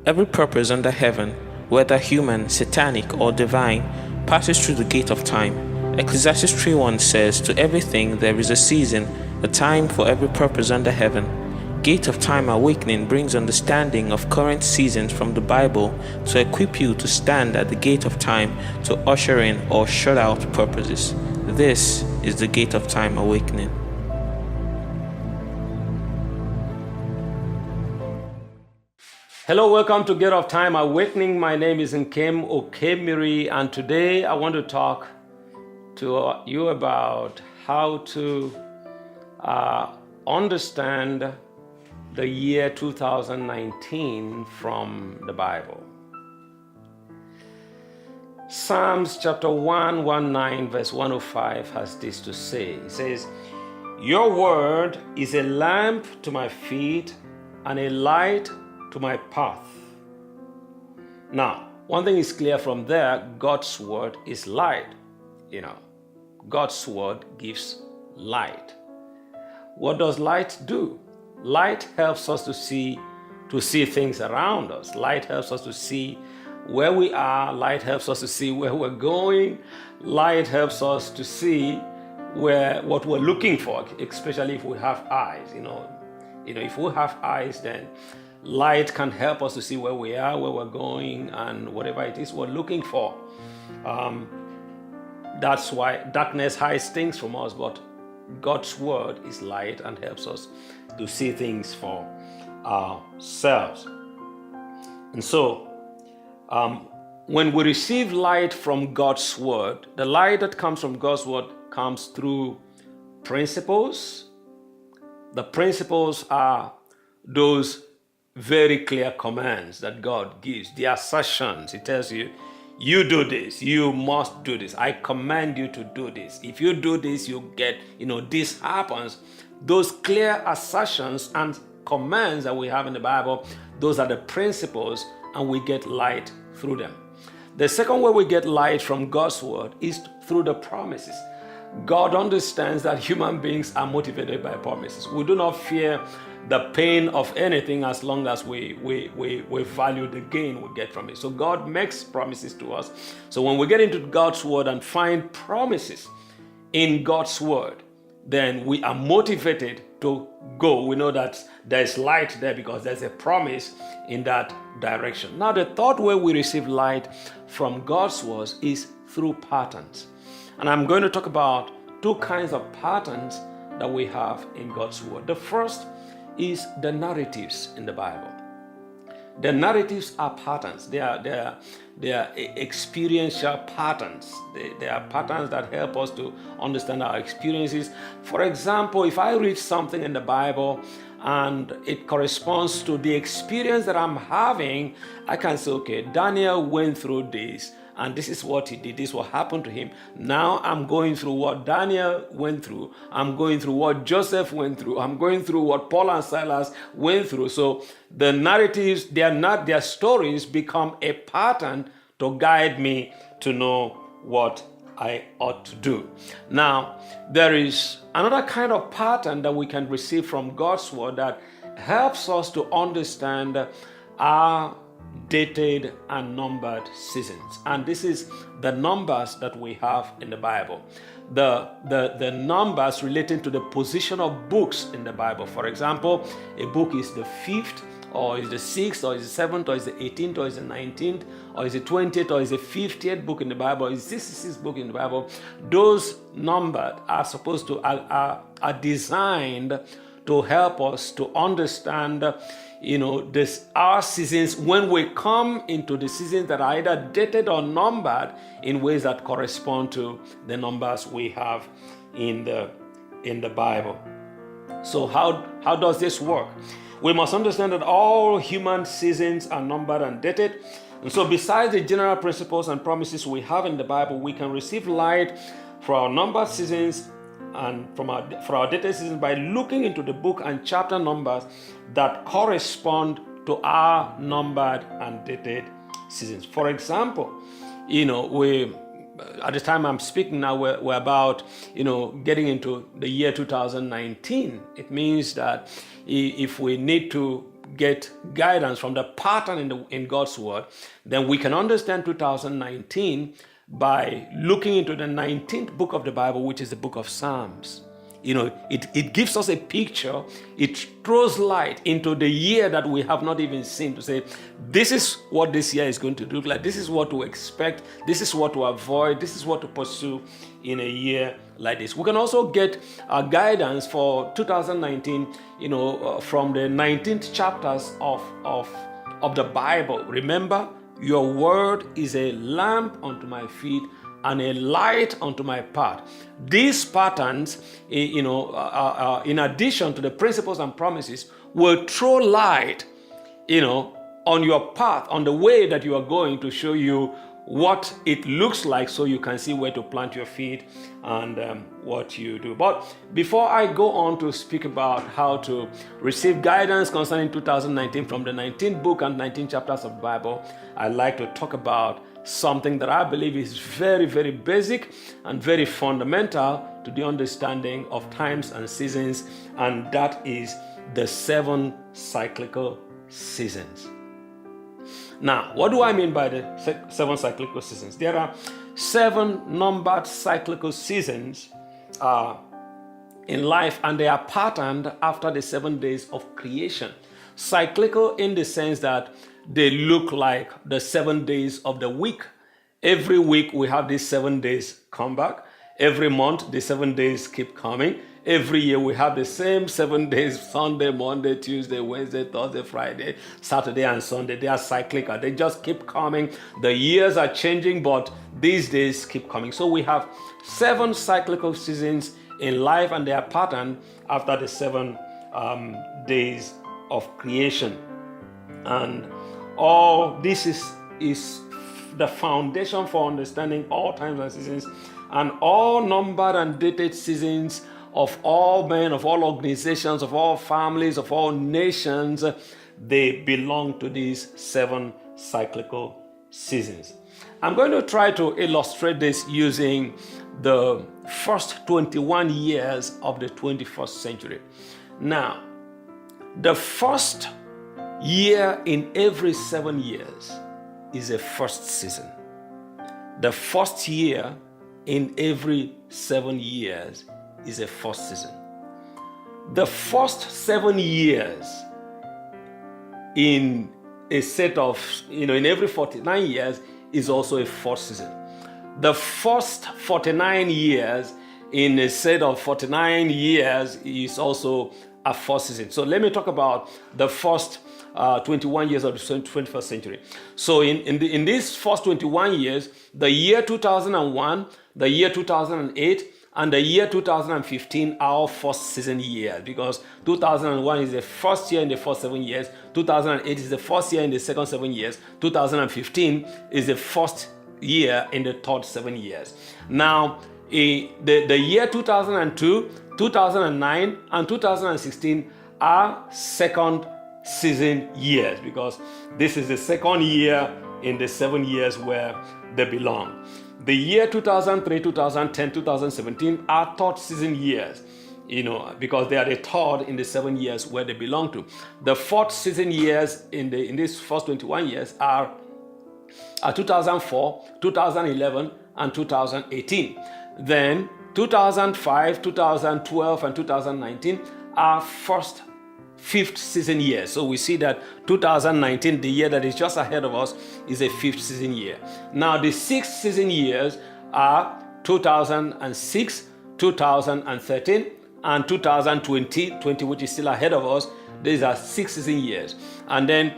Every purpose under heaven, whether human, satanic, or divine, passes through the gate of time. Ecclesiastes 3:1 says, "To everything there is a season, a time for every purpose under heaven." Gate of Time Awakening brings understanding of current seasons from the Bible to equip you to stand at the gate of time to usher in or shut out purposes. This is the Gate of Time Awakening. Hello, welcome to Gate of Time Awakening. My name is Nkem Okemiri, and today I want to talk to you about how to understand the year 2019 from the Bible. Psalms chapter 119 verse 105 has this to say. It says, "Your word is a lamp to my feet and a light to my path." Now, one thing is clear from there, God's word is light. God's word gives light. What does light do? Light helps us to see things around us. Light helps us to see where we are. Light helps us to see where we're going. Light helps us to see what we're looking for, especially if we have eyes. If we have eyes, then light can help us to see where we are, where we're going, and whatever it is we're looking for. That's why darkness hides things from us, but God's word is light and helps us to see things for ourselves. And so, when we receive light from God's word, the light that comes from God's word comes through principles. The principles are those very clear commands that God gives, the assertions. He tells you, you do this, you must do this. I command you to do this. If you do this, you get, this happens. Those clear assertions and commands that we have in the Bible, those are the principles, and we get light through them. The second way we get light from God's word is through the promises. God understands that human beings are motivated by promises. We do not fear the pain of anything as long as we value the gain we get from it. So God makes promises to us. So when we get into God's word and find promises in God's word, then we are motivated to go. We know that there's light there because there's a promise in that direction. Now, the third way we receive light from God's word is through patterns. And I'm going to talk about two kinds of patterns that we have in God's word. The first is the narratives in the Bible. The narratives are patterns. They are experiential patterns. They are patterns that help us to understand our experiences. For example, if I read something in the Bible and it corresponds to the experience that I'm having, I can say, okay, Daniel went through this, and this is what he did. This is what happened to him. Now I'm going through what Daniel went through. I'm going through what Joseph went through. I'm going through what Paul and Silas went through. So the narratives, their stories become a pattern to guide me to know what I ought to do. Now, there is another kind of pattern that we can receive from God's word that helps us to understand our dated and numbered seasons. And this is the numbers that we have in the Bible. The numbers relating to the position of books in the Bible. For example, a book is the 5th, or is the 6th, or is the 7th, or is the 18th, or is the 19th, or is the 20th, or is the 50th book in the Bible, or is the 66th book in the Bible. Those numbers are supposed to are designed to help us to understand our seasons when we come into the seasons that are either dated or numbered in ways that correspond to the numbers we have in the Bible. So how does this work? We must understand that all human seasons are numbered and dated. And so besides the general principles and promises we have in the Bible, we can receive light for our numbered seasons and for our dated seasons by looking into the book and chapter numbers that correspond to our numbered and dated seasons. For example, we at the time I'm speaking now, we're about, getting into the year 2019. It means that if we need to get guidance from the pattern in God's word, then we can understand 2019 by looking into the 19th book of the Bible, which is the book of Psalms. It gives us a picture. It throws light into the year that we have not even seen, to say, this is what this year is going to look like. This is what to expect. This is what to avoid. This is what to pursue in a year like this. We can also get guidance for 2019, from the 19th chapters of the Bible. Remember, your word is a lamp unto my feet and a light unto my path. These patterns, in addition to the principles and promises, will throw light, on your path, on the way that you are going, to show you what it looks like, so you can see where to plant your feet and what you do. But before I go on to speak about how to receive guidance concerning 2019 from the 19th book and 19 chapters of the Bible, I'd like to talk about something that I believe is very, very basic and very fundamental to the understanding of times and seasons, and that is the 7 cyclical seasons. Now, what do I mean by the 7 cyclical seasons? There are 7 numbered cyclical seasons in life, and they are patterned after the 7 days of creation. Cyclical in the sense that they look like the 7 days of the week. Every week we have these 7 days come back. Every month the 7 days keep coming. Every year we have the same 7 days: Sunday, Monday, Tuesday, Wednesday, Thursday, Friday, Saturday, and Sunday. They are cyclical. They just keep coming. The years are changing, but these days keep coming. So we have 7 cyclical seasons in life, and they are patterned after the 7 days of creation. And all this is the foundation for understanding all times and seasons, and all numbered and dated seasons of all men, of all organizations, of all families, of all nations. They belong to these 7 cyclical seasons. I'm going to try to illustrate this using the first 21 years of the 21st century. Now, the first year in every 7 years is a first season. The first year in every 7 years is a first season. The first 7 years in a set of, in every 49 years is also a first season. The first 49 years in a set of 49 years is also a first season. So let me talk about the first 21 years of the 21st century. So in these first 21 years, the year 2001, the year 2008, and the year 2015 are all first season years, because 2001 is the first year in the first 7 years, 2008 is the first year in the second 7 years, 2015 is the first year in the third 7 years. Now, the year 2002, 2009, and 2016 are second season years, because this is the second year in the 7 years where they belong. The year 2003, 2010, 2017 are third season years, because they are the third in the 7 years where they belong to. The fourth season years in these first 21 years are 2004, 2011, and 2018. Then 2005, 2012, and 2019 are first fifth season year. So we see that 2019, the year that is just ahead of us, is a fifth season year. Now the sixth season years are 2006, 2013, and 2020, which is still ahead of us. These are 6 season years. And then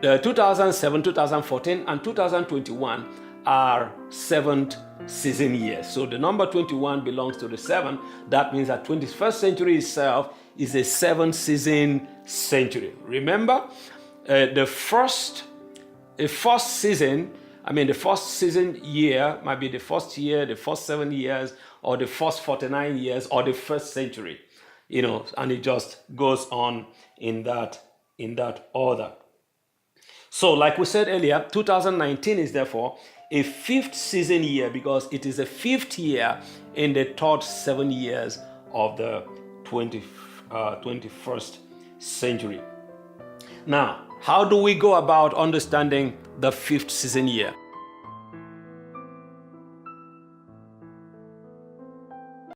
2007, 2014, and 2021 are 7th season years. So the number 21 belongs to the 7. That means that 21st century itself is a 7th season century. Remember, the first season year might be the first year, the first 7 years, or the first 49 years, or the first century, and it just goes on in that order. So like we said earlier, 2019 is therefore a 5th season year, because it is the 5th year in the third 7 years of the 21st century. Now, how do we go about understanding the fifth season year?